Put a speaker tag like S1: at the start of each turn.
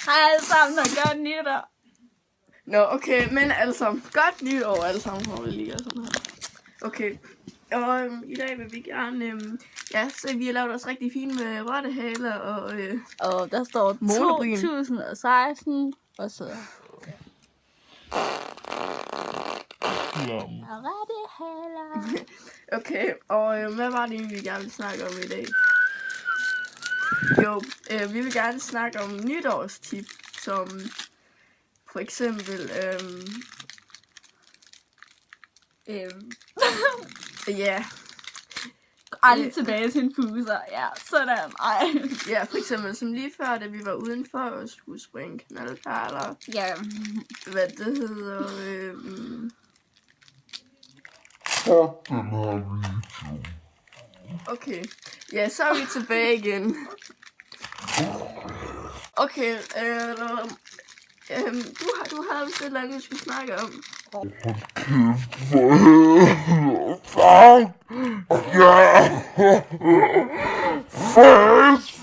S1: Hej alle sammen, og godt nytår.
S2: Nå, okay, men altså, godt nytår alle sammen, får vi lige og sådan her. Okay, og i dag vil vi gerne, så vi har lavet os rigtig fine med rottehaler
S1: Og der står
S2: Månebryn.
S1: 2016, og så... Rottehaler.
S2: Okay, og hvad var det egentlig, vi gerne vil snakke om i dag? Jo, vi vil gerne snakke om nytårstip, som for eksempel, ja.
S1: Aldrig tilbage til en fuser. Ja, sådan. Ej.
S2: Ja, for eksempel som lige før, da vi var udenfor og skulle springe knaldperler.
S1: Ja.
S2: Hvad det hedder, Okay, ja, så er vi tilbage igen. Okay, du har vist et eller andet, vi skal snakke om.
S3: Fuck! Ja! Face!